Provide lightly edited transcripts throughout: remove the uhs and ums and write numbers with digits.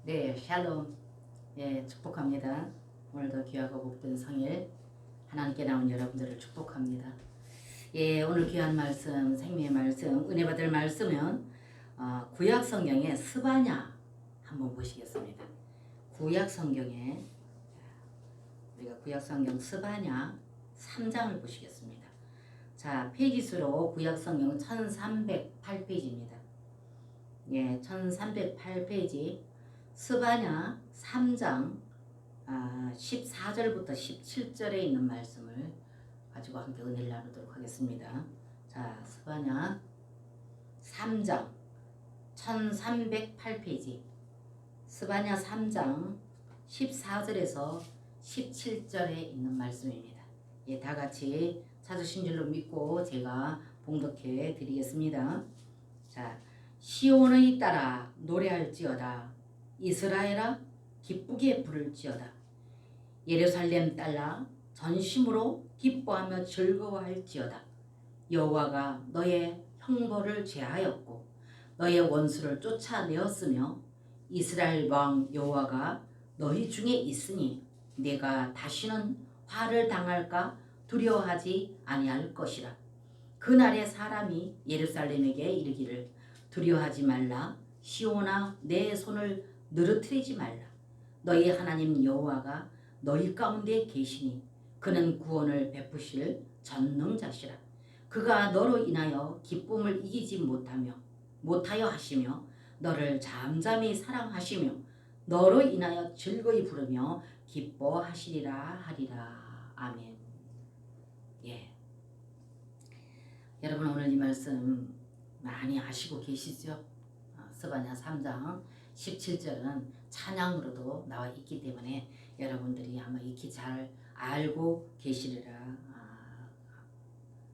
네, 샬롬. 예, 축복합니다. 오늘도 귀하고 복된 성일 하나님께 나온 여러분들을 축복합니다. 예, 오늘 귀한 말씀, 생명의 말씀, 은혜 받을 말씀은 구약 성경의 스바냐 한번 보시겠습니다. 구약 성경에 우리가 구약 성경 스바냐 3장을 보시겠습니다. 자, 페이지 수로 구약 성경 1308페이지입니다. 예, 1308페이지 스바냐 3장 14절부터 17절에 있는 말씀을 가지고 함께 은혜를 나누도록 하겠습니다. 자, 스바냐 3장 1308페이지 스바냐 3장 14절에서 17절에 있는 말씀입니다. 예, 다 같이 찾으신 줄로 믿고 제가 봉독해 드리겠습니다. 자, 시온의 딸아 노래할지어다. 이스라엘아 기쁘게 부를지어다. 예루살렘 딸아 전심으로 기뻐하며 즐거워할지어다. 여호와가 너의 형벌을 제하였고 너의 원수를 쫓아내었으며 이스라엘 왕 여호와가 너희 중에 있으니 내가 다시는 화를 당할까 두려워하지 아니할 것이라. 그날에 사람이 예루살렘에게 이르기를 두려워하지 말라. 시온아 내 손을 느르트리지 말라. 너희 하나님 여호와가 너희 가운데 계시니 그는 구원을 베푸실 전능자시라. 그가 너로 인하여 기쁨을 이기지 못하여 하시며 너를 잠잠히 사랑하시며 너로 인하여 즐거이 부르며 기뻐하시리라 하리라. 아멘. 예. 여러분 오늘 이 말씀 많이 아시고 계시죠? 스바냐 3장 17절은 찬양으로도 나와 있기 때문에 여러분들이 아마 익히 잘 알고 계시리라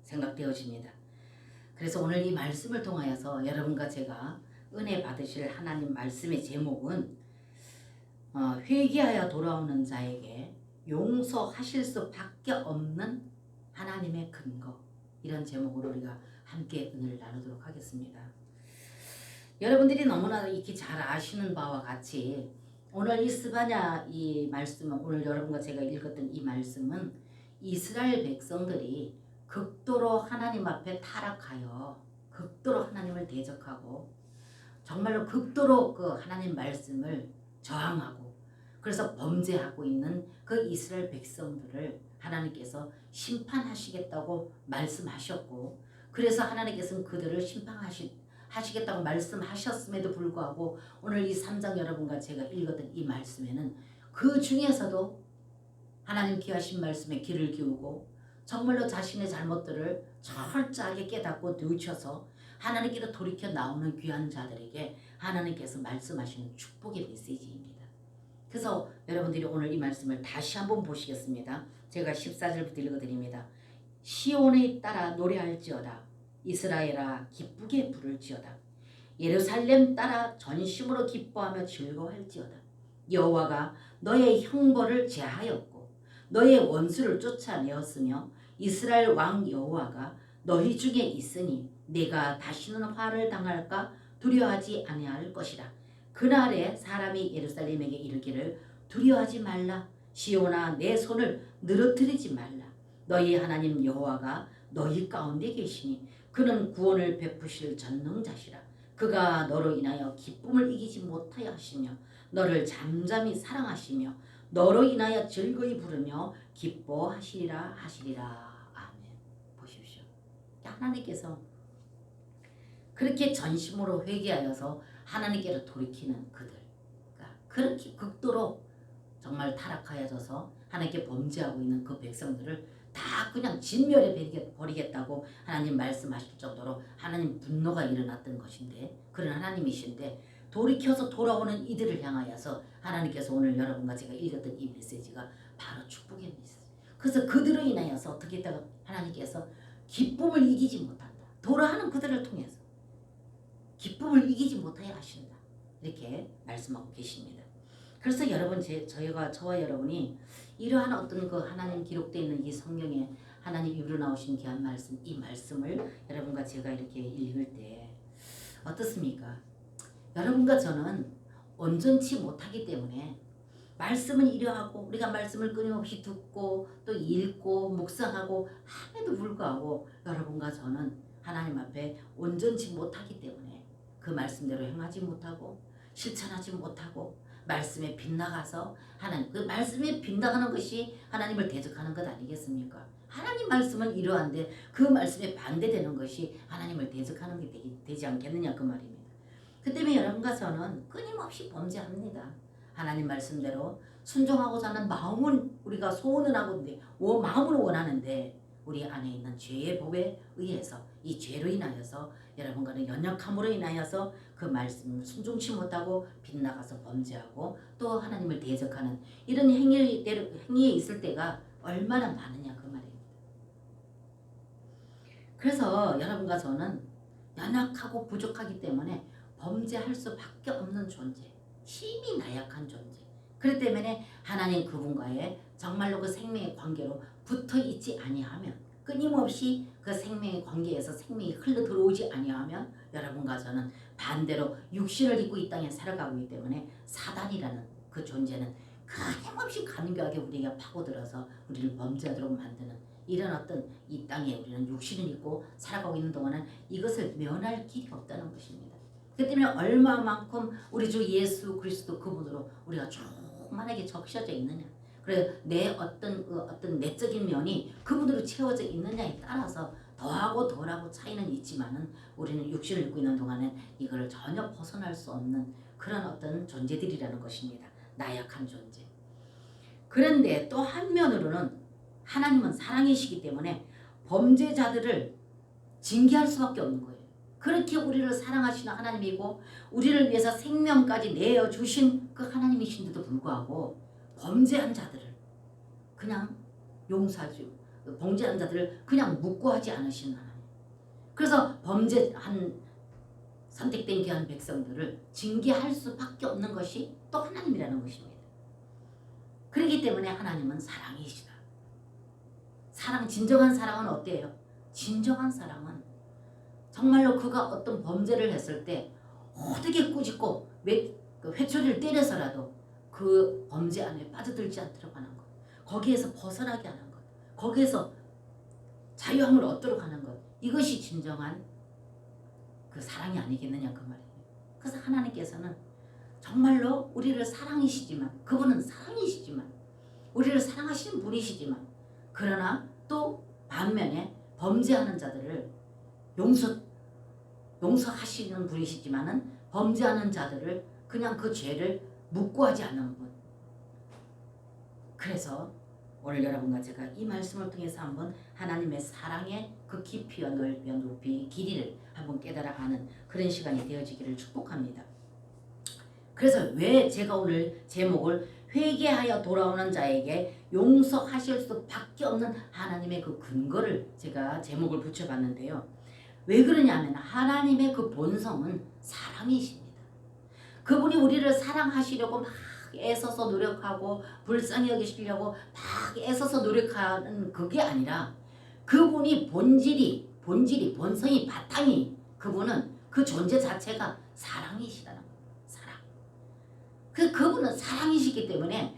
생각되어집니다. 그래서 오늘 이 말씀을 통하여서 여러분과 제가 은혜 받으실 하나님 말씀의 제목은 회개하여 돌아오는 자에게 용서하실 수밖에 없는 하나님의 근거, 이런 제목으로 우리가 함께 은혜를 나누도록 하겠습니다. 여러분들이 너무나 익히 잘 아시는 바와 같이 오늘 이 스바냐 이 말씀은, 오늘 여러분과 제가 읽었던 이 말씀은 이스라엘 백성들이 극도로 하나님 앞에 타락하여 극도로 하나님을 대적하고 정말로 극도로 그 하나님 말씀을 저항하고 그래서 범죄하고 있는 그 이스라엘 백성들을 하나님께서 심판하시겠다고 말씀하셨고, 그래서 하나님께서는 그들을 심판하시겠다고 말씀하셨음에도 불구하고 오늘 이 3장 여러분과 제가 읽었던 이 말씀에는 그 중에서도 하나님 귀하신 말씀에 귀를 기울고 정말로 자신의 잘못들을 철저하게 깨닫고 뉘우쳐서 하나님께로 돌이켜 나오는 귀한 자들에게 하나님께서 말씀하시는 축복의 메시지입니다. 그래서 여러분들이 오늘 이 말씀을 다시 한번 보시겠습니다. 제가 14절부터 읽어드립니다. 시온의 딸아 노래할지어다. 이스라엘아 기쁘게 부를지어다. 예루살렘 딸아 전심으로 기뻐하며 즐거워할지어다. 여호와가 너의 형벌을 제하였고 너의 원수를 쫓아내었으며 이스라엘 왕 여호와가 너희 중에 있으니 내가 다시는 화를 당할까 두려워하지 아니할 것이라. 그날에 사람이 예루살렘에게 이르기를 두려워하지 말라. 시온아 내 손을 느러뜨리지 말라. 너희 하나님 여호와가 너희 가운데 계시니 그는 구원을 베푸실 전능자시라. 그가 너로 인하여 기쁨을 이기지 못하여 하시며 너를 잠잠히 사랑하시며 너로 인하여 즐거이 부르며 기뻐하시리라 하시리라. 아멘. 보십시오. 하나님께서 그렇게 전심으로 회개하여서 하나님께로 돌이키는 그들, 그러니까 그렇게 극도로 정말 타락하여져서 하나님께 범죄하고 있는 그 백성들을 다 그냥 진멸해 버리겠다고 하나님 말씀하실 정도로 하나님 분노가 일어났던 것인데, 그런 하나님이신데 돌이켜서 돌아오는 이들을 향하여서 하나님께서 오늘 여러분과 제가 읽었던 이 메시지가 바로 축복의 메시지. 그래서 그들로 인하여서 어떻게 했다가 하나님께서 기쁨을 이기지 못한다. 돌아가는 그들을 통해서 기쁨을 이기지 못하여 하신다. 이렇게 말씀하고 계십니다. 그래서 여러분, 저와 여러분이 이러한 어떤 그 하나님 기록되어 있는 이 성경에 하나님 입으로 나오신 귀한 말씀, 이 말씀을 여러분과 제가 이렇게 읽을 때 어떻습니까? 여러분과 저는 온전치 못하기 때문에 말씀은 이러하고 우리가 말씀을 끊임없이 듣고 또 읽고 묵상하고 함에도 불구하고 여러분과 저는 하나님 앞에 온전치 못하기 때문에 그 말씀대로 행하지 못하고 실천하지 못하고 말씀에 빗나가서 하나님 그 말씀에 빗나가는 것이 하나님을 대적하는 것 아니겠습니까? 하나님 말씀은 이러한데 그 말씀에 반대되는 것이 하나님을 대적하는 게 되지 않겠느냐 그 말입니다. 그 때문에 여러분과 저는 끊임없이 범죄합니다. 하나님 말씀대로 순종하고자 하는 마음은 우리가 소원은 하고인데 마음은 원하는데 우리 안에 있는 죄의 법에 의해서 이 죄로 인하여서 여러분과는 연약함으로 인하여서 그 말씀을 순종치 못하고 빗나가서 범죄하고 또 하나님을 대적하는 이런 행위에 있을 때가 얼마나 많으냐 그 말입니다. 그래서 여러분과 저는 연약하고 부족하기 때문에 범죄할 수밖에 없는 존재, 힘이 나약한 존재. 그렇기 때문에 하나님 그분과의 정말로 그 생명의 관계로 붙어 있지 아니하면 끊임없이 그 생명의 관계에서 생명이 흘러 들어오지 아니하면 여러분과 저는 반대로 육신을 입고 이 땅에 살아가고 있기 때문에 사단이라는 그 존재는 끊임없이 간교하게 우리가 파고들어서 우리를 범죄하도록 만드는 이런 어떤 이 땅에 우리는 육신을 입고 살아가고 있는 동안은 이것을 면할 길이 없다는 것입니다. 그 때문에 얼마만큼 우리 주 예수 그리스도 그분으로 우리가 충만하게 적셔져 있느냐, 그래 내 어떤 내적인 면이 그분으로 채워져 있느냐에 따라서 더하고 덜하고 차이는 있지만은 우리는 육신을 입고 있는 동안에 이걸 전혀 벗어날 수 없는 그런 어떤 존재들이라는 것입니다. 나약한 존재. 그런데 또 한면으로는 하나님은 사랑이시기 때문에 범죄자들을 징계할 수밖에 없는 거예요. 그렇게 우리를 사랑하시는 하나님이고 우리를 위해서 생명까지 내어주신 그 하나님이신데도 불구하고 범죄한 자들을 그냥 용서하지, 범죄한 자들을 그냥 묵고하지 않으시는 하나님. 그래서 범죄한 선택된 귀한 백성들을 징계할 수밖에 없는 것이 또 하나님이라는 것입니다. 그렇기 때문에 하나님은 사랑이시다. 진정한 사랑은 어때요? 진정한 사랑은 정말로 그가 어떤 범죄를 했을 때 어떻게 꾸짖고 회초리를 때려서라도 그 범죄 안에 빠져들지 않도록 하는 것, 거기에서 벗어나게 하는 것, 거기에서 자유함을 얻도록 하는 것, 이것이 진정한 그 사랑이 아니겠느냐 그 말이에요. 그래서 하나님께서는 정말로 우리를 사랑이시지만, 그분은 사랑이시지만 우리를 사랑하시는 분이시지만, 그러나 또 반면에 범죄하는 자들을 용서하시는 분이시지만은 범죄하는 자들을 그냥 그 죄를 묵고하지 않는 분. 그래서 오늘 여러분과 제가 이 말씀을 통해서 한번 하나님의 사랑의 그 깊이와 넓이와 높이 길이를 한번 깨달아가는 그런 시간이 되어지기를 축복합니다. 그래서 왜 제가 오늘 제목을 회개하여 돌아오는 자에게 용서하실 수밖에 없는 하나님의 그 근거를 제가 제목을 붙여봤는데요. 왜 그러냐면 하나님의 그 본성은 사랑이십니다. 그분이 우리를 사랑하시려고 막 애써서 노력하고 불쌍히 여기시려고 막 애써서 노력하는 그게 아니라 그분이 본성이 바탕이 그분은 그 존재 자체가 사랑이시다는 거예요. 사랑. 그분은 사랑이시기 때문에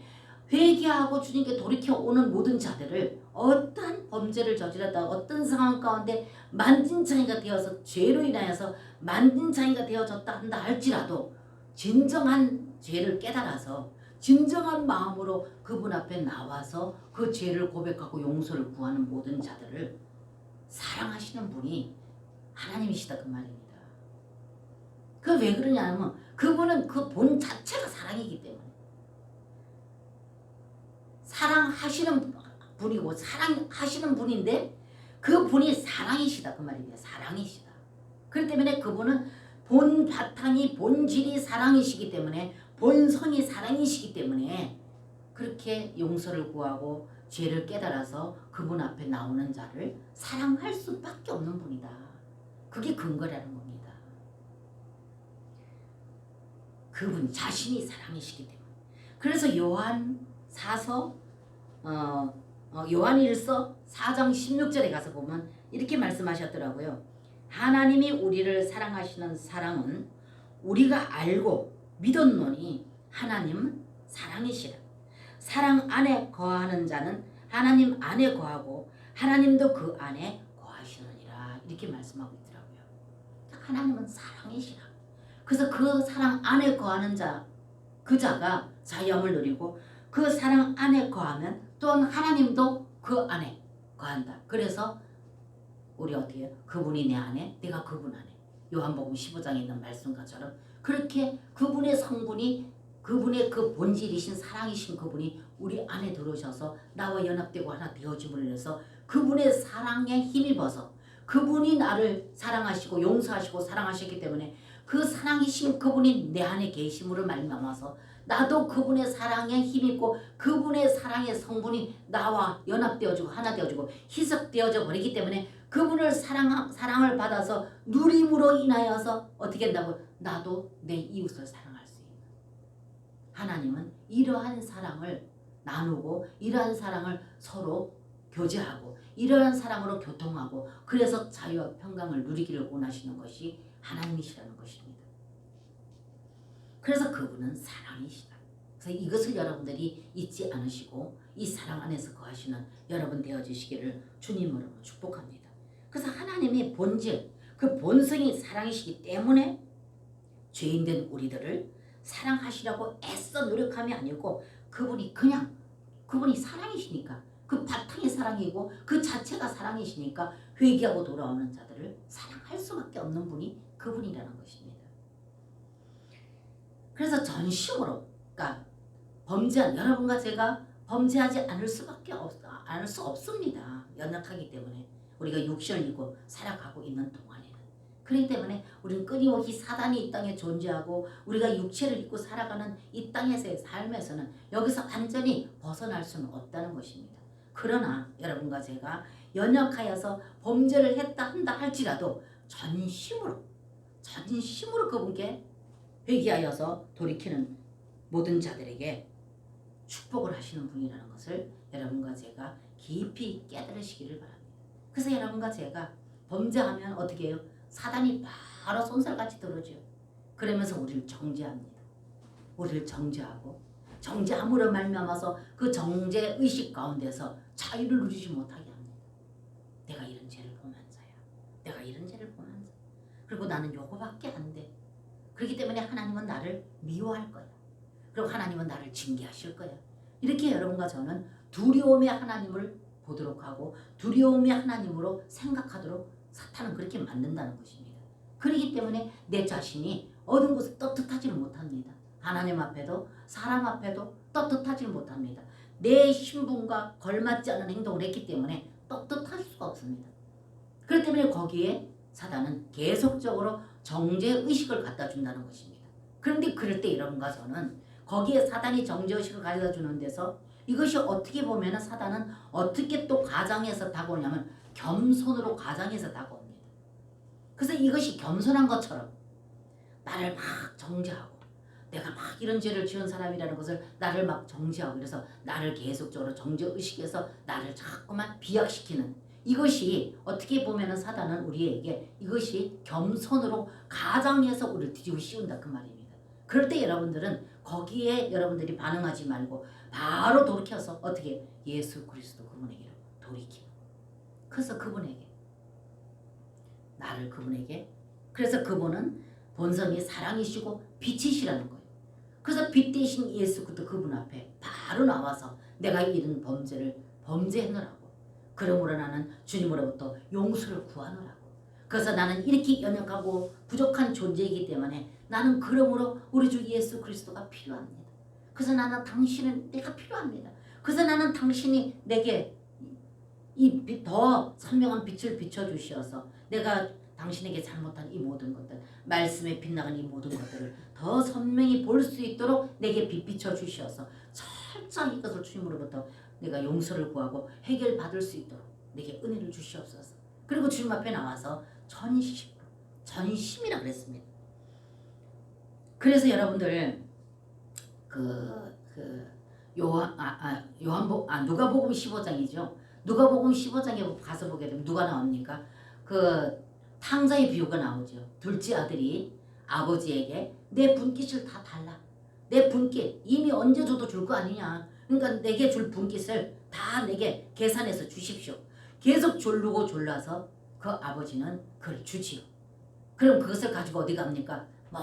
회개하고 주님께 돌이켜 오는 모든 자들을 어떠한 범죄를 저질렀다 어떤 상황 가운데 만진창이가 되어서 죄로 인하여서 만진창이가 되어졌다 한다 할지라도 진정한 죄를 깨달아서 진정한 마음으로 그분 앞에 나와서 그 죄를 고백하고 용서를 구하는 모든 자들을 사랑하시는 분이 하나님이시다 그 말입니다. 그 왜 그러냐면 그분은 그 본 자체가 사랑이기 때문에 사랑하시는 분이고 사랑하시는 분인데 그 분이 사랑이시다 그 말입니다. 사랑이시다. 그렇기 때문에 그분은 본 바탕이 본질이 사랑이시기 때문에 본성이 사랑이시기 때문에 그렇게 용서를 구하고 죄를 깨달아서 그분 앞에 나오는 자를 사랑할 수밖에 없는 분이다. 그게 근거라는 겁니다. 그분 자신이 사랑이시기 때문에. 그래서 요한일서 4장 16절에 가서 보면 이렇게 말씀하셨더라고요. 하나님이 우리를 사랑하시는 사랑은 우리가 알고 믿었노니 하나님은 사랑이시라. 사랑 안에 거하는 자는 하나님 안에 거하고 하나님도 그 안에 거하시느니라. 이렇게 말씀하고 있더라고요. 하나님은 사랑이시라. 그래서 그 사랑 안에 거하는 자, 그 자가 자유함을 누리고 그 사랑 안에 거하면 또한 하나님도 그 안에 거한다. 그래서 우리 어떻게 해요? 그분이 내 안에, 내가 그분 안에. 요한복음 15장에 있는 말씀과처럼 그렇게 그분의 성분이, 그분의 그 본질이신 사랑이신 그분이 우리 안에 들어오셔서 나와 연합되고 하나 되어짐을 인해서 그분의 사랑에 힘입어서 그분이 나를 사랑하시고 용서하시고 사랑하셨기 때문에 그 사랑이신 그분이 내 안에 계심으로 말미암아서 나도 그분의 사랑에 힘입고 그분의 사랑의 성분이 나와 연합되어지고 하나 되어지고 희석되어져 버리기 때문에 그분을 사랑을 받아서 누림으로 인하여서 어떻게 한다고? 나도 내 이웃을 사랑할 수 있는. 하나님은 이러한 사랑을 나누고 이러한 사랑을 서로 교제하고 이러한 사랑으로 교통하고 그래서 자유와 평강을 누리기를 원하시는 것이 하나님이시라는 것입니다. 그래서 그분은 사랑이시다. 그래서 이것을 여러분들이 잊지 않으시고 이 사랑 안에서 거하시는 여러분 되어주시기를 주님으로 축복합니다. 그래서 하나님의 본질, 그 본성이 사랑이시기 때문에 죄인된 우리들을 사랑하시라고 애써 노력함이 아니고 그분이 사랑이시니까 그 바탕이 사랑이고 그 자체가 사랑이시니까 회개하고 돌아오는 자들을 사랑할 수밖에 없는 분이 그분이라는 것입니다. 그래서 전심으로, 그러니까 여러분과 제가 범죄하지 않을 수 없습니다. 연약하기 때문에 우리가 육신을 입고 살아가고 있는 동안에는. 그렇기 때문에 우리는 끊임없이 사단이 이 땅에 존재하고 우리가 육체를 입고 살아가는 이 땅에서의 삶에서는 여기서 완전히 벗어날 수는 없다는 것입니다. 그러나 여러분과 제가 연약하여서 범죄를 한다 할지라도 전심으로 그분께 회개하여서 돌이키는 모든 자들에게 축복을 하시는 분이라는 것을 여러분과 제가 깊이 깨달으시기를 바랍니다. 그래서 여러분과 제가 범죄하면 어떻게 해요? 사단이 바로 손살같이 들어오죠. 그러면서 우리를 정죄합니다. 우리를 정죄하고 정죄함으로 말미암아서 그 정죄의식 가운데서 자유를 누리지 못하게 합니다. 내가 이런 죄를 범한 자야. 내가 이런 죄를 범한 자야. 그리고 나는 요거밖에 안 돼. 그렇기 때문에 하나님은 나를 미워할 거야. 그리고 하나님은 나를 징계하실 거야. 이렇게 여러분과 저는 두려움의 하나님을 보도록 하고 두려움의 하나님으로 생각하도록 사탄은 그렇게 만든다는 것입니다. 그렇기 때문에 내 자신이 어느 곳에 떳떳하지를 못합니다. 하나님 앞에도 사람 앞에도 떳떳하지 못합니다. 내 신분과 걸맞지 않은 행동을 했기 때문에 떳떳할 수가 없습니다. 그렇기 때문에 거기에 사단은 계속적으로 정죄의식을 갖다 준다는 것입니다. 그런데 그럴 때 여러분과 저는 거기에 사단이 정죄의식을 가져다 주는 데서 이것이 어떻게 보면 사단은 어떻게 또 가장해서 다가오냐면 겸손으로 가장해서 다가옵니다. 그래서 이것이 겸손한 것처럼 나를 막 정죄하고 내가 막 이런 죄를 지은 사람이라는 것을 나를 막 정죄하고 그래서 나를 계속적으로 정죄의식해서 나를 자꾸만 비약시키는 이것이 어떻게 보면 사단은 우리에게 이것이 겸손으로 가장해서 우리를 뒤집어 씌운다 그 말입니다. 그럴 때 여러분들은 거기에 여러분들이 반응하지 말고 바로 돌이켜서 어떻게 예수 그리스도 그분에게로 돌이키는 그래서 그분에게 나를 그분에게 그래서 그분은 본성이 사랑이시고 빛이시라는 거예요. 그래서 빛 대신 예수 그분 앞에 바로 나와서 내가 이런 범죄를 범죄하느라고 그러므로 나는 주님으로부터 용서를 구하느라고 그래서 나는 이렇게 연약하고 부족한 존재이기 때문에 나는 그러므로 우리 주 예수 그리스도가 필요합니다. 그래서 나는 당신은 내가 필요합니다. 그래서 나는 당신이 내게 이 더 선명한 빛을 비춰주셔서 내가 당신에게 잘못한 이 모든 것들 말씀에 빗나간 이 모든 것들을 더 선명히 볼 수 있도록 내게 빛 비춰주셔서 철저히 이것을 주님으로부터 내가 용서를 구하고 해결받을 수 있도록 내게 은혜를 주시옵소서. 그리고 주님 앞에 나와서 전심이라 그랬습니다. 그래서 여러분들 누가복음 15장이죠. 누가복음 15장에 가서 보게 되면 누가 나옵니까? 그 탕자의 비유가 나오죠. 둘째 아들이 아버지에게 내 분깃을 다 달라. 내 분깃 이미 언제 줘도 줄 거 아니냐. 그러니까 내게 줄 분깃을 다 내게 계산해서 주십시오. 계속 졸르고 졸라서 그 아버지는 그걸 주지요. 그럼 그것을 가지고 어디 갑니까? 먼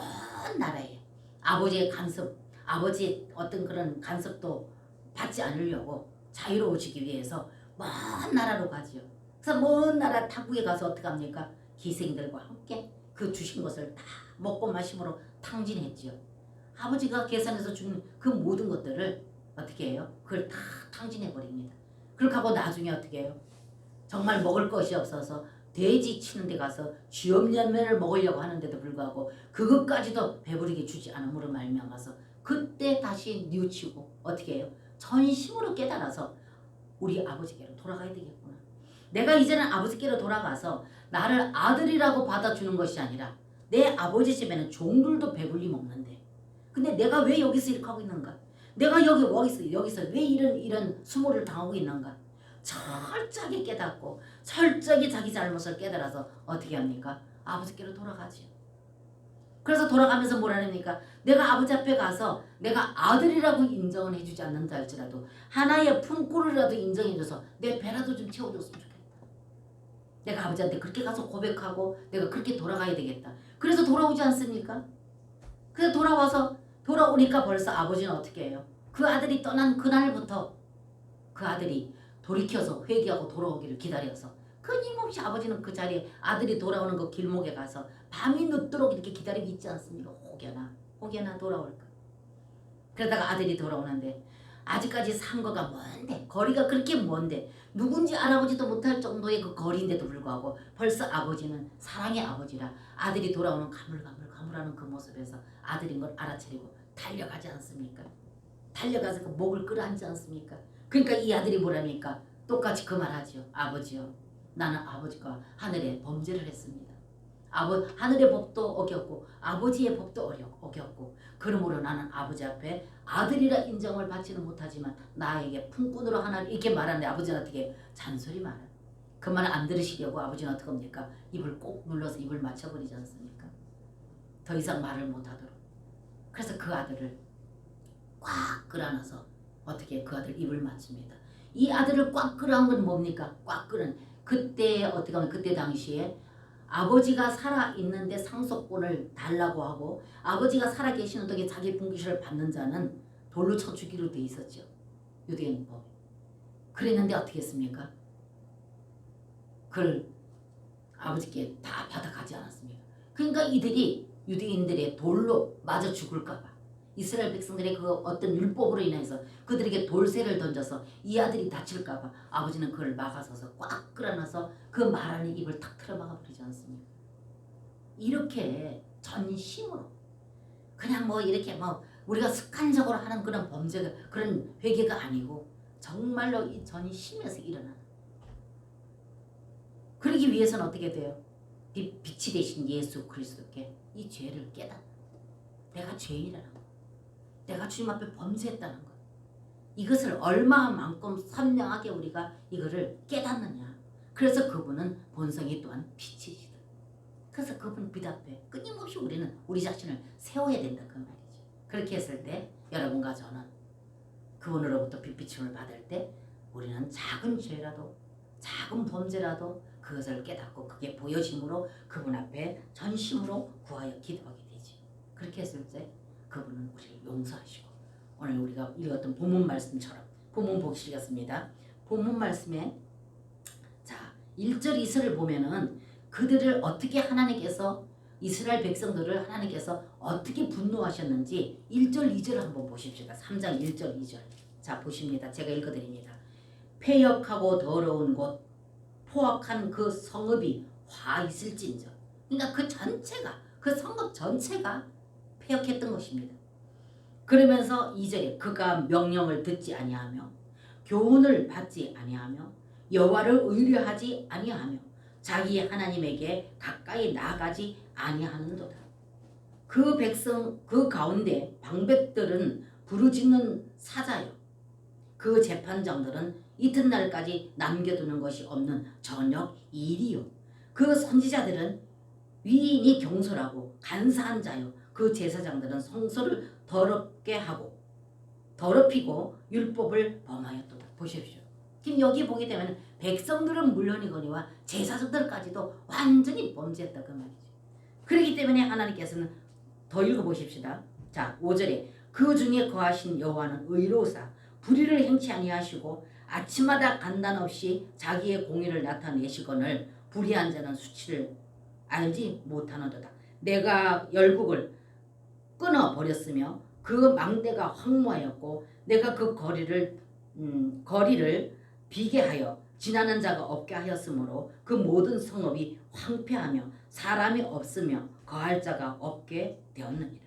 나라에 아버지의 간섭, 아버지의 어떤 그런 간섭도 받지 않으려고 자유로워지기 위해서 먼 나라로 가지요. 그래서 먼 나라 타국에 가서 어떻게 합니까? 기생들과 함께 그 주신 것을 다 먹고 마심으로 탕진했지요. 아버지가 계산해서 준 그 모든 것들을 어떻게 해요? 그걸 다 탕진해버립니다. 그렇게 하고 나중에 어떻게 해요? 정말 먹을 것이 없어서 돼지 치는 데 가서 쥐염면을 먹으려고 하는데도 불구하고 그것까지도 배부르게 주지 않음으로 말미암아서 그때 다시 뉘우치고 어떻게 해요? 전심으로 깨달아서 우리 아버지께로 돌아가야 되겠구나. 내가 이제는 아버지께로 돌아가서 나를 아들이라고 받아주는 것이 아니라 내 아버지 집에는 종들도 배불리 먹는데 근데 내가 왜 여기서 이렇게 하고 있는가? 내가 여기서 왜 이런 수모를 당하고 있는가? 철저하게 깨닫고 철저하게 자기 잘못을 깨달아서 어떻게 합니까? 아버지께로 돌아가지요. 그래서 돌아가면서 뭐라 합니까? 내가 아버지 앞에 가서 내가 아들이라고 인정을 해주지 않는다 할지라도 하나의 품꾼이라도 인정해줘서 내 배라도 좀 채워줬으면 좋겠다. 내가 아버지한테 그렇게 가서 고백하고 내가 그렇게 돌아가야 되겠다. 그래서 돌아오지 않습니까? 그래서 돌아오니까 벌써 아버지는 어떻게 해요? 그 아들이 떠난 그날부터 그 아들이 돌이켜서 회개하고 돌아오기를 기다려서 끊임없이 아버지는 그 자리에 아들이 돌아오는 그 길목에 가서 밤이 늦도록 이렇게 기다리고 있지 않습니까? 혹여나 돌아올까. 그러다가 아들이 돌아오는데 아직까지 산 거가 먼데 거리가 그렇게 먼데 누군지 알아보지도 못할 정도의 그 거리인데도 불구하고 벌써 아버지는 사랑의 아버지라 아들이 돌아오는 가물가물하는 그 모습에서 아들인 걸 알아차리고 달려가지 않습니까? 달려가서 그 목을 끌어안지 않습니까? 그러니까 이 아들이 뭐랍니까? 똑같이 그 말하지요. 아버지요. 나는 아버지가 하늘에 범죄를 했습니다. 하늘의 법도 어겼고 아버지의 법도 어겼고 그러므로 나는 아버지 앞에 아들이라 인정을 받지는 못하지만 나에게 품꾼으로 하나를 이렇게 말하는데 아버지는 어떻게 잔소리 말아요. 그 말을 안 들으시려고 아버지는 어떻게 합니까? 입을 꼭 눌러서 입을 맞춰버리지 않습니까? 더 이상 말을 못하도록. 그래서 그 아들을 꽉 끌어안아서 어떻게 그 아들 입을 맞춥니다. 이 아들을 꽉 끌어안 건 뭡니까? 꽉 끌은 그때 어떻게 하면 그때 당시에 아버지가 살아있는데 상속권을 달라고 하고 아버지가 살아계시는 동안 자기 분깃을 받는 자는 돌로 쳐 죽이로 돼 있었죠. 유대인 법. 그랬는데 어떻게 했습니까? 그걸 아버지께 다 받아가지 않았습니까? 그러니까 이들이 유대인들의 돌로 맞아 죽을까 봐 이스라엘 백성들의 그 어떤 율법으로 인해서 그들에게 돌쇠를 던져서 이 아들이 다칠까 봐 아버지는 그걸 막아서서 꽉 끌어놔서 그 말하는 입을 탁 틀어막아버리지 않습니까? 이렇게 전심으로 그냥 뭐 이렇게 뭐 우리가 습관적으로 하는 그런 범죄가 그런 회개가 아니고 정말로 이 전심에서 일어나는 그러기 위해서는 어떻게 돼요? 빛이 되신 예수 그리스도께 이 죄를 깨닫는 내가 죄인이라는 거 내가 주님 앞에 범죄했다는 것 이것을 얼마만큼 선명하게 우리가 이거를 깨닫느냐 그래서 그분은 본성이 또한 빛이시다. 그래서 그분 빛 앞에 끊임없이 우리는 우리 자신을 세워야 된다 그 말이죠. 그렇게 했을 때 여러분과 저는 그분으로부터 빛비침을 받을 때 우리는 작은 죄라도 작은 범죄라도 그것을 깨닫고 그게 보여짐으로 그분 앞에 전심으로 구하여 기도하게 되지. 그렇게 했을 때 그분은 우리를 용서하시고 오늘 우리가 읽었던 본문 말씀처럼 본문 보시겠습니다. 본문 말씀에 자 1절 2절을 보면은 그들을 어떻게 하나님께서 이스라엘 백성들을 하나님께서 어떻게 분노하셨는지 1절 2절을 한번 보십시다. 3장 1절 2절 자 보십니다. 제가 읽어드립니다. 폐역하고 더러운 곳 포악한 그 성읍이 화 있을진저 그러니까 그 전체가 그 성읍 전체가 폐역했던 것입니다. 그러면서 2절에 그가 명령을 듣지 아니하며 교훈을 받지 아니하며 여호와를 의뢰하지 아니하며 자기 하나님에게 가까이 나아가지 아니하는도다. 그 백성 그 가운데 방백들은 부르짖는 사자요 그 재판장들은 이튿날까지 남겨두는 것이 없는 저녁 일이요 그 선지자들은 위인이 경솔하고 간사한 자요 그 제사장들은 성소를 더럽게 하고 더럽히고 율법을 범하였도다. 보십시오. 지금 여기 보게 되면 백성들은 물론이거니와 제사장들까지도 완전히 범죄했다 그 말이죠. 그렇기 때문에 하나님께서는 더 읽어보십시다. 자 5절에 그 중에 거하신 여호와는 의로우사 불의를 행치 아니하시고 아침마다 간단 없이 자기의 공의를 나타내시거늘 불의한 자는 수치를 알지 못하노도다. 내가 열국을 끊어버렸으며 그 망대가 황무하였고 내가 그 거리를 비게 하여 지나는 자가 없게 하였으므로 그 모든 성읍이 황폐하며 사람이 없으며 거할 자가 없게 되었느니라.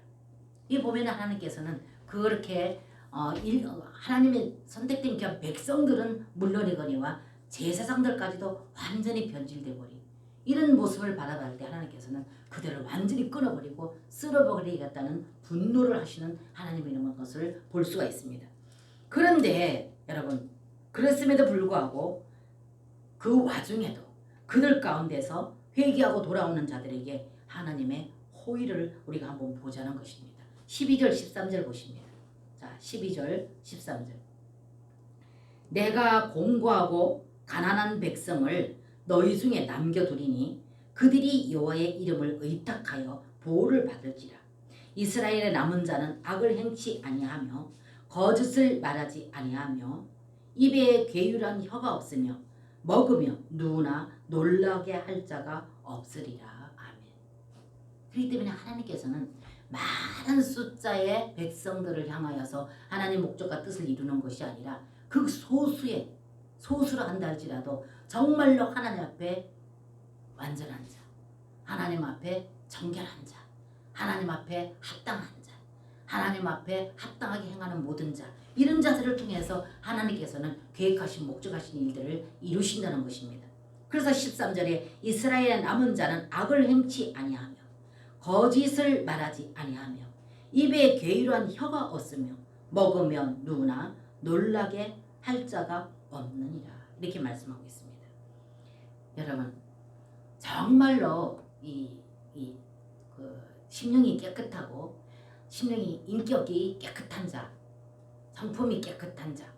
이 보면 하나님께서는 그렇게 하나님의 선택된 그 백성들은 물론이거니와 제사장들까지도 완전히 변질돼 버린 이런 모습을 바라볼 때 하나님께서는 그들을 완전히 끊어버리고 쓸어버리겠다는 분노를 하시는 하나님의 것을 볼 수가 있습니다. 그런데 여러분 그랬음에도 불구하고 그 와중에도 그들 가운데서 회개하고 돌아오는 자들에게 하나님의 호의를 우리가 한번 보자는 것입니다. 12절 13절 보십니다. 자 12절 13절 내가 공고하고 가난한 백성을 너희 중에 남겨두리니 그들이 여호와의 이름을 의탁하여 보호를 받을지라. 이스라엘의 남은 자는 악을 행치 아니하며 거짓을 말하지 아니하며 입에 괴유한 혀가 없으며 먹으며 누우나 놀라게 할 자가 없으리라. 아멘. 그렇기 때문에 하나님께서는 많은 숫자의 백성들을 향하여서 하나님의 목적과 뜻을 이루는 것이 아니라 그 소수로 한다 할지라도 정말로 하나님 앞에 완전한 자, 하나님 앞에 정결한 자, 하나님 앞에 합당한 자, 하나님 앞에 합당하게 행하는 모든 자, 이런 자들을 통해서 하나님께서는 계획하신 목적하신 일들을 이루신다는 것입니다. 그래서 13절에 이스라엘의 남은 자는 악을 행치 아니하며 거짓을 말하지 아니하며 입에 괴유한 혀가 없으며 먹으면 누구나 놀라게 할 자가 없느니라. 이렇게 말씀하고 있습니다. 여러분 정말로 심령이 깨끗하고 심령이 인격이 깨끗한 자, 성품이 깨끗한 자,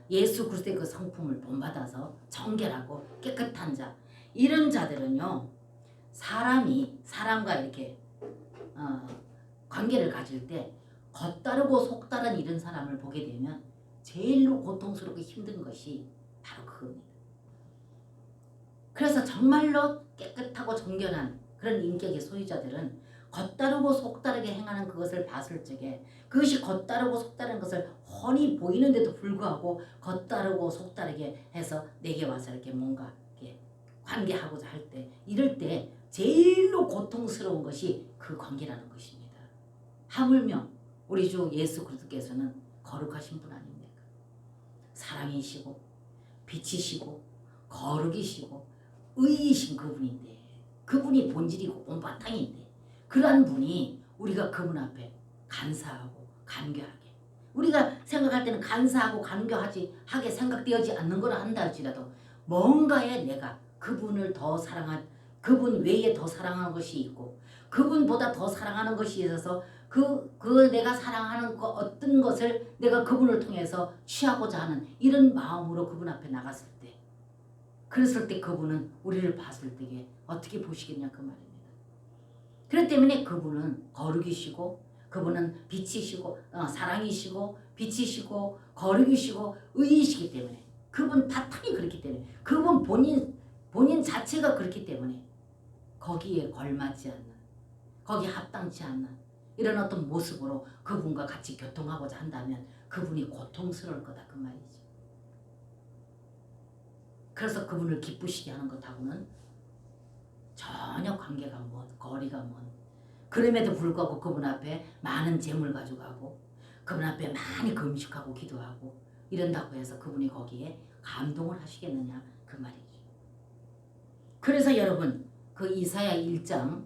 예수 그리스도의 그 성품을 본받아서 정결하고 깨끗한 자, 이런 자들은요 사람이 사람과 이렇게 관계를 가질 때 겉다르고 속다른 이런 사람을 보게 되면 제일로 고통스럽고 힘든 것이 바로 그겁니다. 그래서 정말로 깨끗하고 정결한 그런 인격의 소유자들은 겉다르고 속다르게 행하는 그것을 봤을 적에 그것이 겉다르고 속다른 것을 훤히 보이는데도 불구하고 겉다르고 속다르게 해서 내게 와서 이렇게 뭔가 이렇게 관계하고자 할 때 이럴 때 제일로 고통스러운 것이 그 관계라는 것입니다. 하물며 우리 주 예수 그리스도께서는 거룩하신 분 아닙니까? 사랑이시고 빛이시고 거룩이시고 의이신 그분인데 그분이 본질이고 본바탕인데 그러한 분이 우리가 그분 앞에 간사하고 간교하게 우리가 생각할 때는 간사하고 간교하게 생각되어지 않는 거라 한다 할지라도 뭔가에 내가 그분을 더 사랑한 그분 외에 더 사랑하는 것이 있고 그분보다 더 사랑하는 것이 있어서 그 내가 사랑하는 그 어떤 것을 내가 그분을 통해서 취하고자 하는 이런 마음으로 그분 앞에 나갔을 때 그랬을 때 그분은 우리를 봤을 때에 어떻게 보시겠냐 그 말입니다. 그렇기 때문에 그분은 거룩이시고 그분은 빛이시고 사랑이시고 빛이시고 거룩이시고 의이시기 때문에 그분 바탕이 그렇기 때문에 그분 본인 자체가 그렇기 때문에 거기에 걸맞지 않는 거기에 합당치 않는 이런 어떤 모습으로 그분과 같이 교통하고자 한다면 그분이 고통스러울 거다 그 말이죠. 그래서 그분을 기쁘시게 하는 것하고는 전혀 관계가 먼 거리가 먼 그럼에도 불구하고 그분 앞에 많은 재물 가져가고 그분 앞에 많이 금식하고 기도하고 이런다고 해서 그분이 거기에 감동을 하시겠느냐 그 말이죠. 그래서 여러분 그 이사야 1장에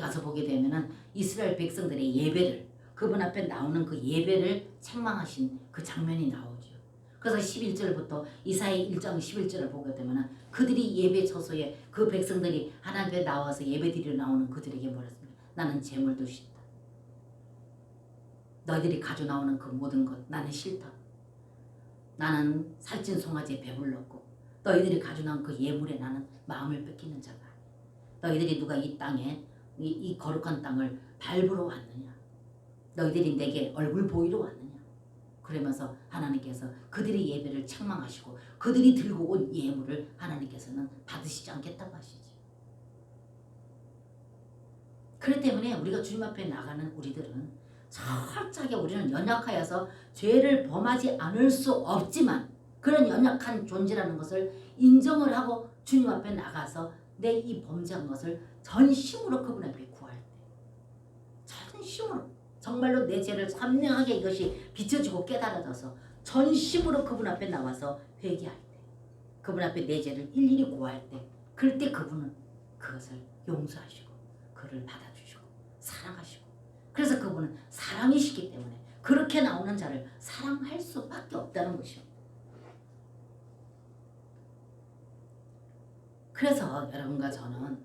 가서 보게 되면은 이스라엘 백성들의 예배를 그분 앞에 나오는 그 예배를 책망하신 그 장면이 나오죠. 그래서 11절부터 이사야 1장 11절을 보게 되면 그들이 예배 처소에 그 백성들이 하나님 앞에 나와서 예배드리러 나오는 그들에게 뭐랬습니까? 나는 재물도 싫다. 너희들이 가져 나오는 그 모든 것 나는 싫다. 나는 살찐 송아지에 배불렀고 너희들이 가져 나온 그 예물에 나는 마음을 뺏기는 자가 아니야. 너희들이 누가 이 땅에 이 거룩한 땅을 밟으러 왔느냐. 너희들이 내게 얼굴 보이러 왔느냐. 그러면서 하나님께서 그들의 예배를 책망하시고 그들이 들고 온 예물을 하나님께서는 받으시지 않겠다고 하시지. 그렇기 때문에 우리가 주님 앞에 나가는 우리들은 철저하게 우리는 연약하여서 죄를 범하지 않을 수 없지만 그런 연약한 존재라는 것을 인정을 하고 주님 앞에 나가서 내 이 범죄한 것을 전심으로 그분 앞에 구할 때, 전심으로 정말로 내 죄를 선명하게 이것이 비춰지고 깨달아져서 전심으로 그분 앞에 나와서 회개할 때, 그분 앞에 내 죄를 일일이 고할 때, 그럴 때 그분은 그것을 용서하시고 그를 받아주시고 사랑하시고, 그래서 그분은 사랑이시기 때문에 그렇게 나오는 자를 사랑할 수밖에 없다는 것입니다. 그래서 여러분과 저는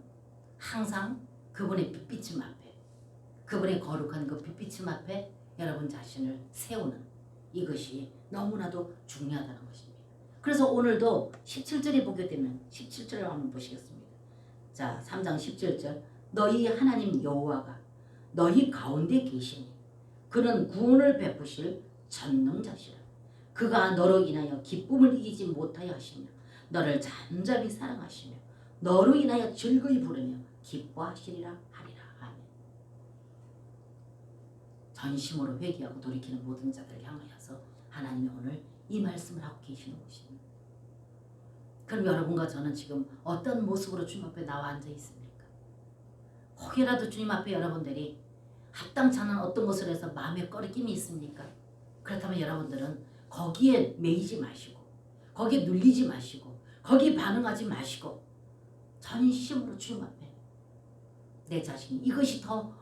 항상 그분의 빛비침 앞에, 그분의 거룩한 그 빛비침 앞에 여러분 자신을 세우는 이것이 너무나도 중요하다는 것입니다. 그래서 오늘도 17절에 보게 되면 17절을 한번 보시겠습니다. 자, 3장 17절 너희 하나님 여호와가 너희 가운데 계시니 그는 구원을 베푸실 전능자시라. 그가 너로 인하여 기쁨을 이기지 못하여 하시며 너를 잠잠히 사랑하시며 너로 인하여 즐거이 부르며 기뻐하시리라 하리라. 아멘. 전심으로 회개하고 돌이키는 모든 자들을 향하여서 하나님이 오늘 이 말씀을 하고 계시는 것입니다. 그럼 여러분과 저는 지금 어떤 모습으로 주님 앞에 나와 앉아 있습니까? 혹여라도 주님 앞에 여러분들이 합당치 않은 어떤 것을 해서 마음에 꺼리낌이 있습니까? 그렇다면 여러분들은 거기에 매이지 마시고 거기에 눌리지 마시고 거기에 반응하지 마시고 전심으로 주님 앞에 내 자신, 이것이 더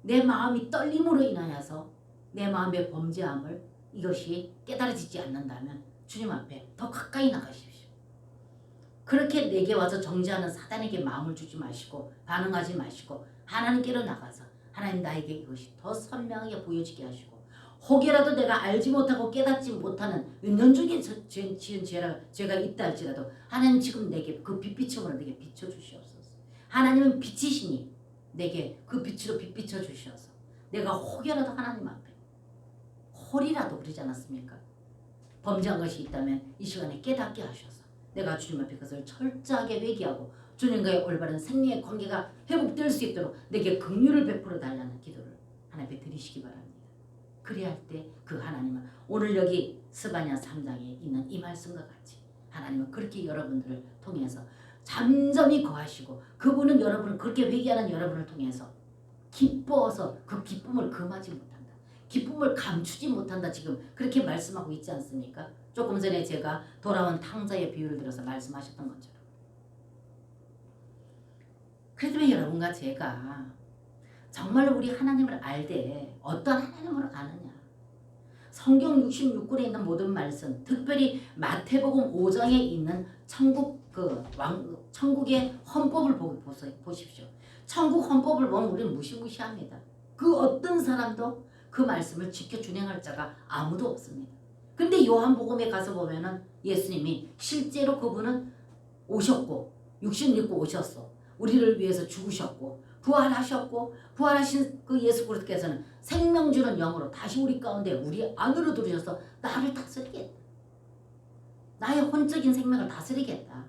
내 마음이 떨림으로 인하여서 내 마음의 범죄함을 이것이 깨달아지지 않는다면 주님 앞에 더 가까이 나가십시오. 그렇게 내게 와서 정죄하는 사단에게 마음을 주지 마시고 반응하지 마시고 하나님께로 나가서 하나님 나에게 이것이 더 선명하게 보여지게 하시고 혹여라도 내가 알지 못하고 깨닫지 못하는 은연중에 지은 죄가 있다 할지라도 하나님 지금 내게 그 빛비침으로 내게 비춰주시옵소서. 하나님은 빛이시니 내게 그 빛으로 빛 비춰주셔서 내가 혹여라도 하나님 앞에 홀이라도 그러지 않았습니까? 범죄한 것이 있다면 이 시간에 깨닫게 하셔서 내가 주님 앞에 그것을 철저하게 회개하고 주님과의 올바른 생명의 관계가 회복될 수 있도록 내게 긍휼을 베풀어 달라는 기도를 하나님 앞에 드리시기 바랍니다. 그래야 할 때 그 하나님은 오늘 여기 스바냐 3장에 있는 이 말씀과 같이 하나님은 그렇게 여러분들을 통해서 잠잠히 거하시고 그분은 여러분을 그렇게 회개하는 여러분을 통해서 기뻐서 그 기쁨을 금하지 못한다. 기쁨을 감추지 못한다. 지금 그렇게 말씀하고 있지 않습니까? 조금 전에 제가 돌아온 탕자의 비유를 들어서 말씀하셨던 것처럼. 그렇다면 여러분과 제가 정말로 우리 하나님을 알되 어떤 하나님으로 아느냐. 성경 66권에 있는 모든 말씀, 특별히 마태복음 5장에 있는 천국의 헌법을 보십시오. 천국 헌법을 보면 우리는 무시무시합니다. 그 어떤 사람도 그 말씀을 지켜 준행할 자가 아무도 없습니다. 근데 요한복음에 가서 보면은 예수님이 실제로 그분은 오셨고 육신을 입고 오셨어. 우리를 위해서 죽으셨고 부활하셨고 부활하신 그 예수 그리스도께서는 생명 주는 영으로 다시 우리 가운데 우리 안으로 들으셔서 나를 다스리겠다. 나의 혼적인 생명을 다스리겠다.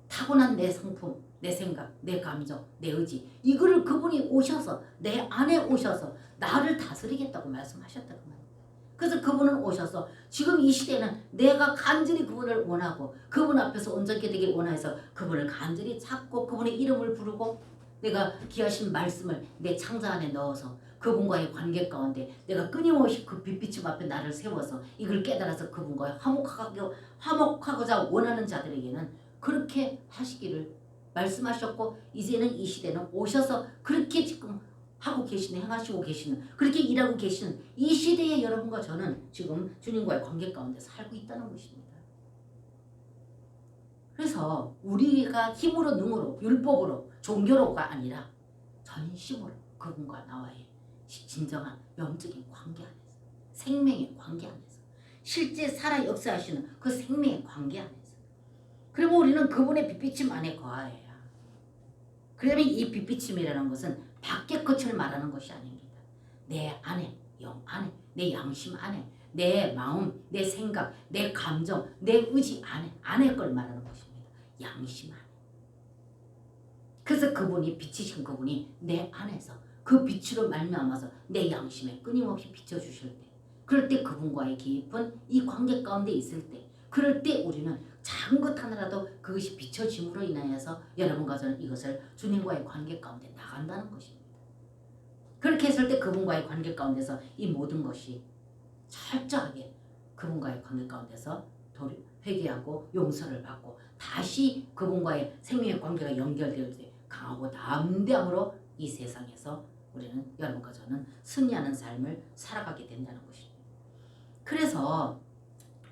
타고난 내 성품, 내 생각, 내 감정, 내 의지 이거를 그분이 오셔서 내 안에 오셔서 나를 다스리겠다고 말씀하셨다고 말입니다. 그래서 그분은 오셔서 지금 이 시대는 내가 간절히 그분을 원하고 그분 앞에서 온전케 되길 원해서 그분을 간절히 찾고 그분의 이름을 부르고 내가 귀하신 말씀을 내 창자 안에 넣어서 그분과의 관계 가운데 내가 끊임없이 그 빛비침 앞에 나를 세워서 이걸 깨달아서 그분과 화목하고자 원하는 자들에게는 그렇게 하시기를 말씀하셨고 이제는 이 시대는 오셔서 그렇게 지금 하고 계시는, 행하시고 계시는, 그렇게 일하고 계시는 이 시대에 여러분과 저는 지금 주님과의 관계 가운데 살고 있다는 것입니다. 그래서 우리가 힘으로 능으로 율법으로 종교로가 아니라 전심으로 그분과 나와의 진정한 영적인 관계 안에서, 생명의 관계 안에서, 실제 살아 역사하시는 그 생명의 관계 안에서, 그러면 우리는 그분의 빛비침 안에 거하여야. 그러면 이 빛비침이라는 것은 밖의 것을 말하는 것이 아닙니다. 내 안에, 영 안에, 내 양심 안에, 내 마음, 내 생각, 내 감정, 내 의지 안에 걸 말하는 것입니다. 양심 안에. 그래서 그분이, 빛이신 그분이 내 안에서 그 빛으로 말미암아서 내 양심에 끊임없이 비춰주실 때, 그럴 때 그분과의 깊은 이 관계 가운데 있을 때, 그럴 때 우리는 작은 것 하나라도 그것이 비춰짐으로 인하여서 여러분과 저는 이것을 주님과의 관계 가운데 나간다는 것입니다. 그렇게 했을 때 그분과의 관계 가운데서 이 모든 것이 철저하게 그분과의 관계 가운데서 회개하고 용서를 받고 다시 그분과의 생명의 관계가 연결될 때 강하고 담대함으로 이 세상에서 우리는, 여러분과 저는 승리하는 삶을 살아가게 된다는 것입니다. 그래서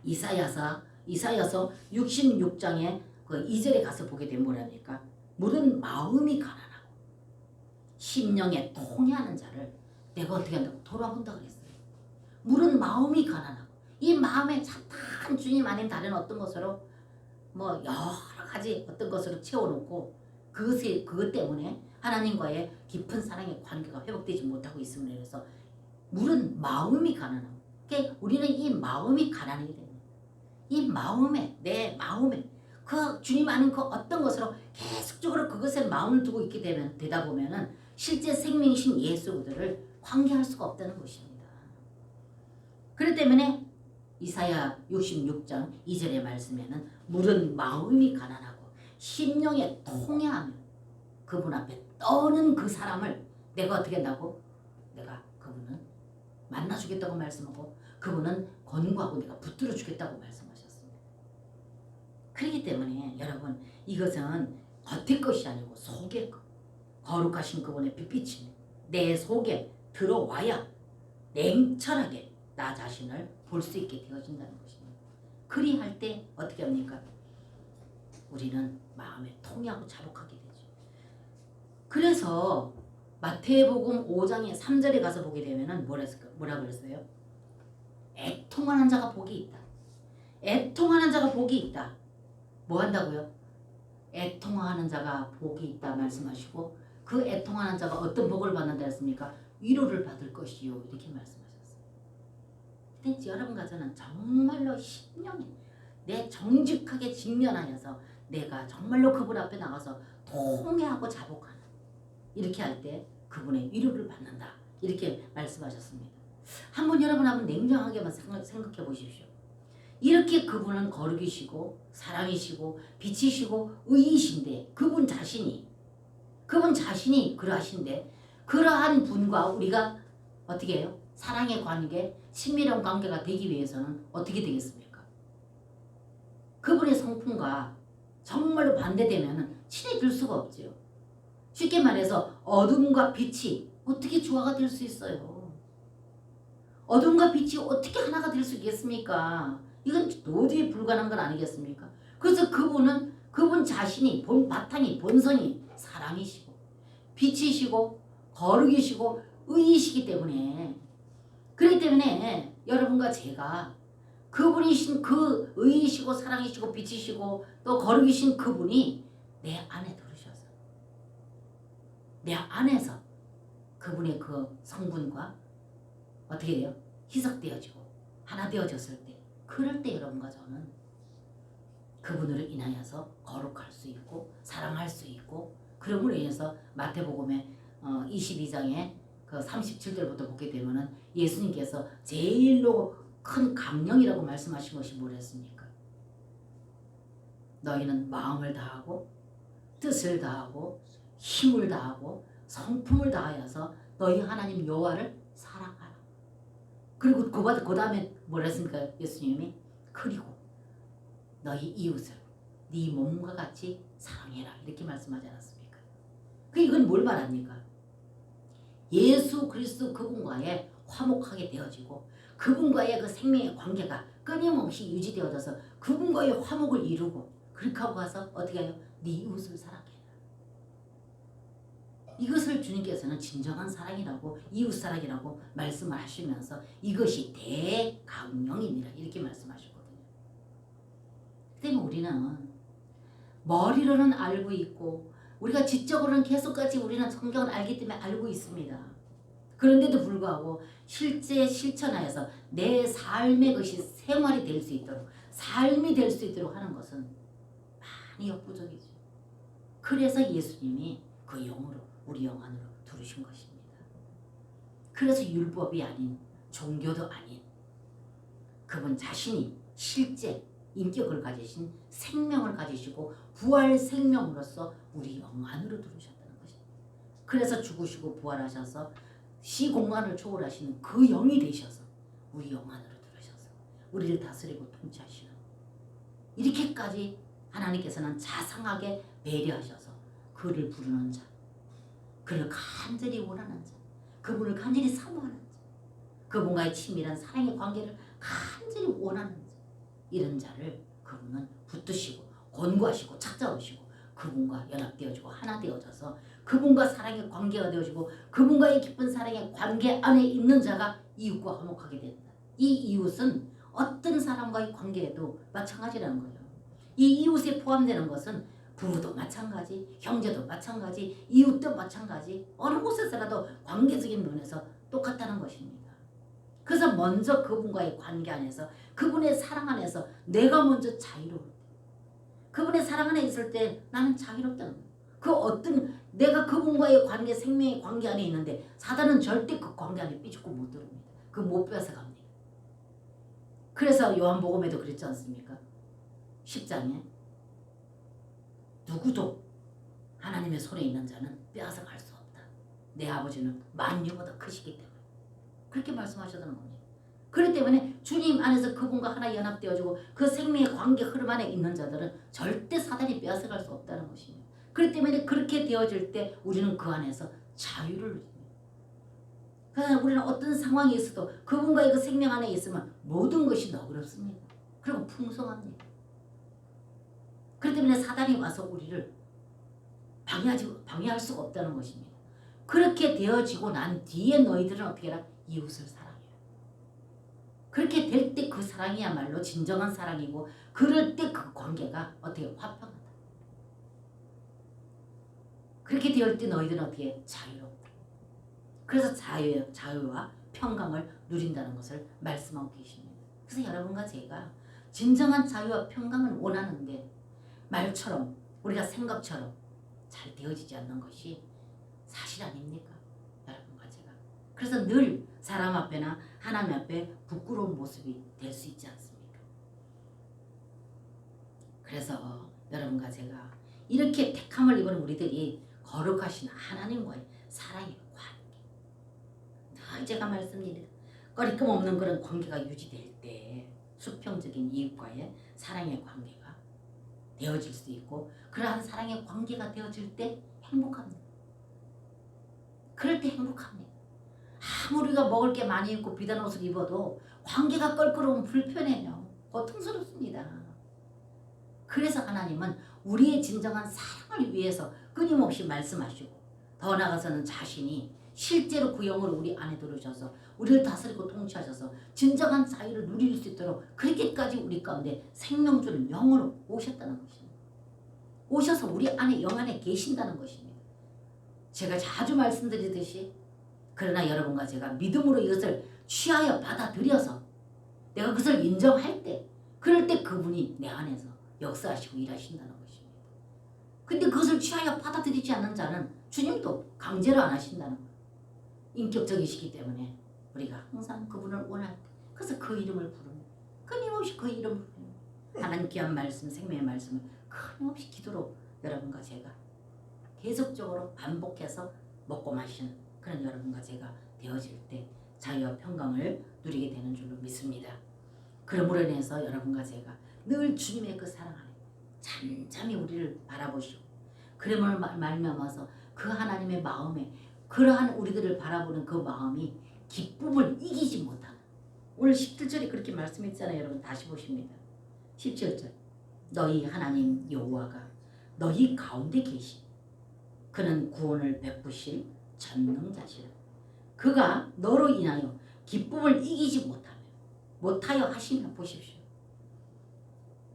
이사야서 66장의 그 2절에 가서 보게 되면 뭐랍니까? 물은 마음이 가난하고 심령에 통해하는 자를 내가 어떻게 한다고? 돌아본다 그랬어요. 물은 마음이 가난하고, 이 마음에 찬탄 주님 아닌 다른 어떤 것으로 뭐 여러 가지 어떤 것으로 채워놓고 그것 때문에 하나님과의 깊은 사랑의 관계가 회복되지 못하고 있음으로 인해서 물은 마음이 가난하고, 그러니까 우리는 이 마음이 가난하게 됩니다. 이 마음에, 내 마음에 그 주님 아닌 그 어떤 것으로 계속적으로 그것에 마음을 두고 있게 되다 보면은 실제 생명이신 예수 그들을 관계할 수가 없다는 것입니다. 그렇기 때문에 이사야 66장 2절의 말씀에는 물은 마음이 가난하고 심령에 통해하며 그분 앞에 떠는 그 사람을 내가 어떻게 한다고? 내가 그분은 만나주겠다고 말씀하고 그분은 권고하고 내가 붙들어 주겠다고 말씀하셨습니다. 그렇기 때문에 여러분, 이것은 겉의 것이 아니고 속의 것, 거룩하신 그분의 빛빛이 내 속에 들어와야 냉철하게 나 자신을 볼 수 있게 되어진다는 것입니다. 그리할 때 어떻게 합니까? 우리는 마음에 통하고 자복하게 되죠. 그래서 마태복음 5장의 3절에 가서 보게 되면은 뭐라 그랬어요? 애통하는 자가 복이 있다. 애통하는 자가 복이 있다. 뭐 한다고요? 애통하는 자가 복이 있다 말씀하시고, 그 애통하는 자가 어떤 복을 받는다 했습니까? 위로를 받을 것이요, 이렇게 말씀하셨어요. 근데 여러분과 저는 정말로 심령에 내 정직하게 직면하여서 내가 정말로 그분 앞에 나가서 통회하고 자복하는, 이렇게 할 때 그분의 위로를 받는다, 이렇게 말씀하셨습니다. 한번 여러분 한번 냉정하게만 생각해 보십시오. 이렇게 그분은 거룩이시고 사랑이시고 빛이시고 의이신데 그분 자신이 그러하신데, 그러한 분과 우리가 어떻게 해요? 사랑의 관계, 친밀한 관계가 되기 위해서는 어떻게 되겠습니까? 그분의 성품과 정말로 반대되면 친해질 수가 없지요. 쉽게 말해서 어둠과 빛이 어떻게 조화가 될 수 있어요? 어둠과 빛이 어떻게 하나가 될 수 있겠습니까? 이건 도저히 불가능한 건 아니겠습니까? 그래서 그분 자신이 바탕이 본성이 사랑이시고 빛이시고 거룩이시고 의이시기 때문에, 그렇기 때문에 여러분과 제가 그분이신 그 의이시고 사랑이시고 빛이시고 또 거룩이신 그분이 내 안에 들으셔서 내 안에서 그분의 그 성분과 어떻게 돼요? 희석되어지고 하나 되어졌을 때, 그럴 때 여러분과 저는 그분으로 인하여서 거룩할 수 있고 사랑할 수 있고, 그러므로 인해서 마태복음의 22장에 그 37절부터 보게 되면은 예수님께서 제일로 큰 강령이라고 말씀하신 것이 뭐랬습니까? 너희는 마음을 다하고 뜻을 다하고 힘을 다하고 성품을 다하여서 너희 하나님 여호와를 사랑하라. 그리고 그 다음에 뭐라 했습니까? 예수님이 그리고 너희 이웃을 네 몸과 같이 사랑해라, 이렇게 말씀하지 않았습니까? 이건 뭘 말합니까? 예수 그리스도 그분과의 화목하게 되어지고 그분과의 그 생명의 관계가 끊임없이 유지되어져서 그분과의 화목을 이루고 그렇게 하고 가서 어떻게 해요? 네 이웃을 사랑해. 이것을 주님께서는 진정한 사랑이라고 이웃사랑이라고 말씀을 하시면서 이것이 대강령입니다. 이렇게 말씀하셨거든요. 때문에 우리는 머리로는 알고 있고 우리가 지적으로는 계속까지 우리는 성경을 알기 때문에 알고 있습니다. 그런데도 불구하고 실제 실천하여서 내 삶의 것이 생활이 될 수 있도록 삶이 될 수 있도록 하는 것은 많이 역부족이죠. 그래서 예수님이 그 영으로 우리 영 안으로 들으신 것입니다. 그래서 율법이 아닌 종교도 아닌 그분 자신이 실제 인격을 가지신 생명을 가지시고 부활 생명으로서 우리 영 안으로 들으셨다는 것입니다. 그래서 죽으시고 부활하셔서 시공간을 초월하시는 그 영이 되셔서 우리 영 안으로 들으셔서 우리를 다스리고 통치하시는 이렇게까지 하나님께서는 자상하게 배려하셔서 그를 부르는 자, 그를 간절히 원하는 자, 그분을 간절히 사모하는 자, 그분과의 친밀한 사랑의 관계를 간절히 원하는 자, 이런 자를 그분은 붙드시고 권고하시고 찾아오시고 그분과 연합되어지고 하나 되어져서 그분과 사랑의 관계가 되어지고 그분과의 깊은 사랑의 관계 안에 있는 자가 이웃과 화목하게 된다. 이 이웃은 어떤 사람과의 관계에도 마찬가지라는 거예요. 이 이웃에 포함되는 것은 부부도 마찬가지, 형제도 마찬가지, 이웃도 마찬가지, 어느 곳에서라도 관계적인 면에서 똑같다는 것입니다. 그래서 먼저 그분과의 관계 안에서 그분의 사랑 안에서 내가 먼저 자유로울 때 그분의 사랑 안에 있을 때 나는 자유롭다는 거예요. 그 어떤 내가 그분과의 관계 생명의 관계 안에 있는데 사단은 절대 그 관계 안에 삐죽고 못 들어옵니다. 그 못 뺏어갑니다. 그래서 요한복음에도 그랬지 않습니까? 10장에 누구도 하나님의 손에 있는 자는 빼앗아갈 수 없다. 내 아버지는 만유보다 크시기 때문에 그렇게 말씀하셨다는 겁니다. 그렇기 때문에 주님 안에서 그분과 하나 연합되어지고 그 생명의 관계 흐름 안에 있는 자들은 절대 사단이 빼앗아갈 수 없다는 것입니다. 그렇기 때문에 그렇게 되어질 때 우리는 그 안에서 자유를 누립니다. 그래서 우리는 어떤 상황이 있어도 그분과의 그 생명 안에 있으면 모든 것이 너그럽습니다. 그리고 풍성합니다. 그렇기 때문에 사단이 와서 우리를 방해할 수가 없다는 것입니다. 그렇게 되어지고 난 뒤에 너희들은 어떻게 해라? 이웃을 사랑해요. 그렇게 될 때 그 사랑이야말로 진정한 사랑이고 그럴 때 그 관계가 어떻게 화평하다. 그렇게 되을 때 너희들은 어떻게 자유롭다. 그래서 자유와 평강을 누린다는 것을 말씀하고 계십니다. 그래서 여러분과 제가 진정한 자유와 평강을 원하는데 말처럼 우리가 생각처럼 잘 되어지지 않는 것이 사실 아닙니까? 여러분과 제가. 그래서 늘 사람 앞에나 하나님 앞에 부끄러운 모습이 될 수 있지 않습니까? 그래서 여러분과 제가 이렇게 택함을 입은 우리들이 거룩하신 하나님과의 사랑의 관계. 늘 제가 말씀드립니다. 꺼리낌 없는 그런 관계가 유지될 때 수평적인 이웃과의 사랑의 관계가 되어질 수 있고 그러한 사랑의 관계가 되어질 때 행복합니다. 그럴 때 행복합니다. 아무리 우리가 먹을 게 많이 있고 비단 옷을 입어도 관계가 껄끄러우면 불편해요. 고통스럽습니다. 그래서 하나님은 우리의 진정한 사랑을 위해서 끊임없이 말씀하시고 더 나아가서는 자신이 실제로 그 영으로 우리 안에 들어오셔서 우리를 다스리고 통치하셔서 진정한 자유를 누릴 수 있도록 그렇게까지 우리 가운데 생명 주는 영으로 오셨다는 것입니다. 오셔서 우리 안에 영 안에 계신다는 것입니다. 제가 자주 말씀드리듯이 그러나 여러분과 제가 믿음으로 이것을 취하여 받아들여서 내가 그것을 인정할 때 그럴 때 그분이 내 안에서 역사하시고 일하신다는 것입니다. 근데 그것을 취하여 받아들이지 않는 자는 주님도 강제로 안 하신다는 거예요. 인격적이시기 때문에 우리가 항상 그분을 원할 때 그래서 그 이름을 부르면 끊임없이 그 이름을 부르면 하나님 귀한 말씀 생명의 말씀을 끊임없이 기도로 여러분과 제가 계속적으로 반복해서 먹고 마시는 그런 여러분과 제가 되어질 때 자유와 평강을 누리게 되는 줄로 믿습니다. 그러므로 인해서 여러분과 제가 늘 주님의 그 사랑 안에 잠잠히 우리를 바라보시고 그러므로 말미암아서 그 하나님의 마음에 그러한 우리들을 바라보는 그 마음이 기쁨을 이기지 못하는, 오늘 17절이 그렇게 말씀했잖아요. 여러분 다시 보십니다. 17절 너희 하나님 여호와가 너희 가운데 계시 그는 구원을 베푸실 전능자시라. 그가 너로 인하여 기쁨을 이기지 못하여 하시면 보십시오.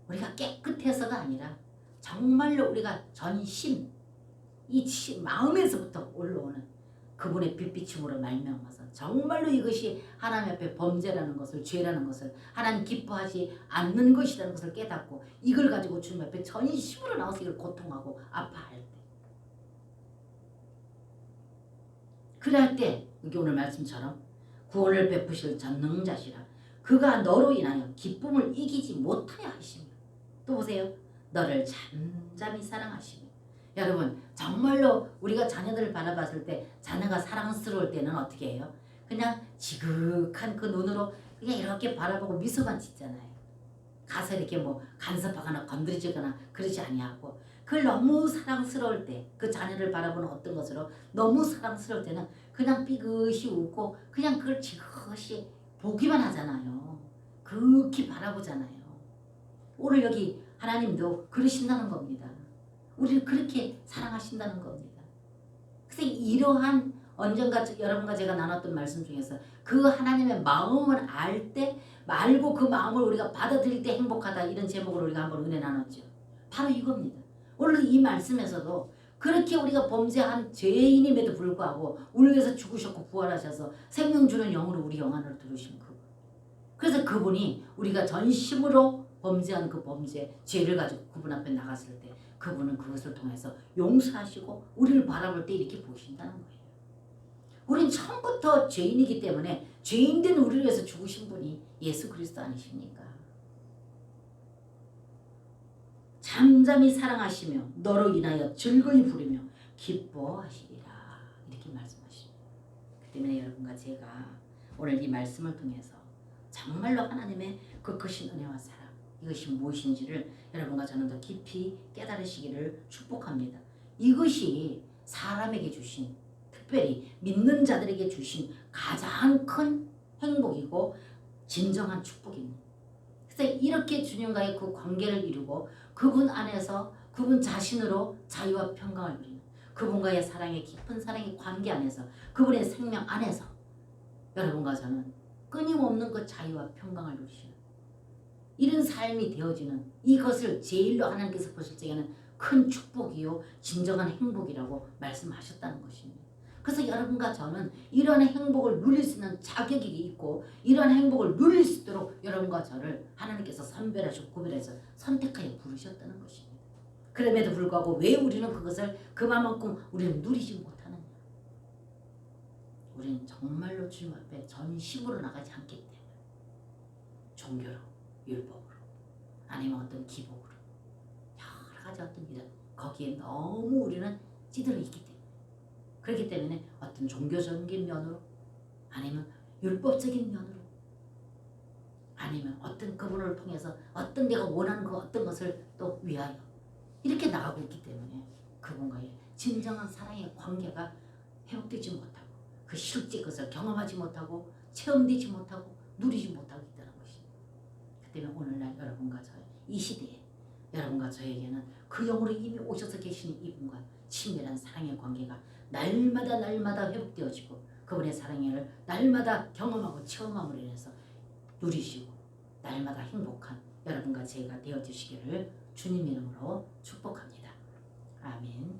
우리가 깨끗해서가 아니라 정말로 우리가 전심 이 마음에서부터 올라오는 그분의 빛비춤으로 말미암아서 정말로 이것이 하나님 앞에 범죄라는 것을, 죄라는 것을, 하나님 기뻐하지 않는 것이라는 것을 깨닫고 이걸 가지고 주님 앞에 전심으로 나와서 이걸 고통하고 아파할 때, 그럴 때 여기 오늘 말씀처럼 구원을 베푸실 전능자시라. 그가 너로 인하여 기쁨을 이기지 못하여 하시며, 또 보세요. 너를 잠잠히 사랑하시며. 여러분 정말로 우리가 자녀들을 바라봤을 때 자녀가 사랑스러울 때는 어떻게 해요? 그냥 지극한 그 눈으로 그냥 이렇게 바라보고 미소만 짓잖아요. 가서 이렇게 뭐 간섭하거나 건드리거나 그러지 아니하고, 그걸 너무 사랑스러울 때, 그 자녀를 바라보는 어떤 것으로 너무 사랑스러울 때는 그냥 삐긋이 웃고 그냥 그걸 지그시 보기만 하잖아요. 그렇게 바라보잖아요. 오늘 여기 하나님도 그러신다는 겁니다. 우리를 그렇게 사랑하신다는 겁니다. 그래서 이러한 언젠가 여러분과 제가 나눴던 말씀 중에서 그 하나님의 마음을 알고 그 마음을 우리가 받아들일 때 행복하다, 이런 제목으로 우리가 한번 은혜 나눴죠. 바로 이겁니다. 오늘 이 말씀에서도 그렇게 우리가 범죄한 죄인임에도 불구하고 우리 위해서 죽으셨고 부활하셔서 생명 주는 영으로 우리 영 안으로 들어오신 그분. 그래서 그분이 우리가 전심으로 범죄한 그 범죄, 죄를 가지고 그분 앞에 나갔을 때 그분은 그것을 통해서 용서하시고 우리를 바라볼 때 이렇게 보신다는 거예요. 우린 처음부터 죄인이기 때문에 죄인된 우리를 위해서 죽으신 분이 예수 그리스도 아니십니까? 잠잠히 사랑하시며 너로 인하여 즐거이 부르며 기뻐하시리라, 이렇게 말씀하십니다. 그 때문에 여러분과 제가 오늘 이 말씀을 통해서 정말로 하나님의 그 크신 은혜와 사랑, 이것이 무엇인지를 여러분과 저는 더 깊이 깨달으시기를 축복합니다. 이것이 사람에게 주신, 특별히 믿는 자들에게 주신 가장 큰 행복이고 진정한 축복입니다. 그래서 이렇게 주님과의 그 관계를 이루고 그분 안에서 그분 자신으로 자유와 평강을 누리는, 그분과의 사랑의 깊은 사랑의 관계 안에서, 그분의 생명 안에서 여러분과 저는 끊임없는 그 자유와 평강을 누리시는 이런 삶이 되어지는, 이것을 제일로 하나님께서 보실 적에는 큰 축복이요 진정한 행복이라고 말씀하셨다는 것입니다. 그래서 여러분과 저는 이러한 행복을 누릴 수 있는 자격이 있고, 이러한 행복을 누릴 수 있도록 여러분과 저를 하나님께서 선별하시고 구별해서 선택하여 부르셨다는 것입니다. 그럼에도 불구하고 왜 우리는 그것을 그만큼 우리는 누리지 못하느냐? 우리는 정말로 주님 앞에 전심으로 나가지 않기 때문에, 종교로, 율법으로, 아니면 어떤 기복으로, 여러 가지 어떤 이런 거기에 너무 우리는 찌들어 있기 때문에, 그렇기 때문에 어떤 종교적인 면으로, 아니면 율법적인 면으로, 아니면 어떤 그분을 통해서 어떤 내가 원하는 그 어떤 것을 또 위하여 이렇게 나가고 있기 때문에 그분과의 진정한 사랑의 관계가 회복되지 못하고 그 실제 것을 경험하지 못하고 체험되지 못하고 누리지 못하고 있다는 것입니다. 그 때문에 오늘날 여러분과 저, 이 시대에 여러분과 저에게는 그 영으로 이미 오셔서 계시는 이분과 친밀한 사랑의 관계가 날마다 회복되어지고 그분의 사랑을 날마다 경험하고 체험함으로 인해서 누리시고 날마다 행복한 여러분과 제가 되어주시기를 주님 이름으로 축복합니다. 아멘.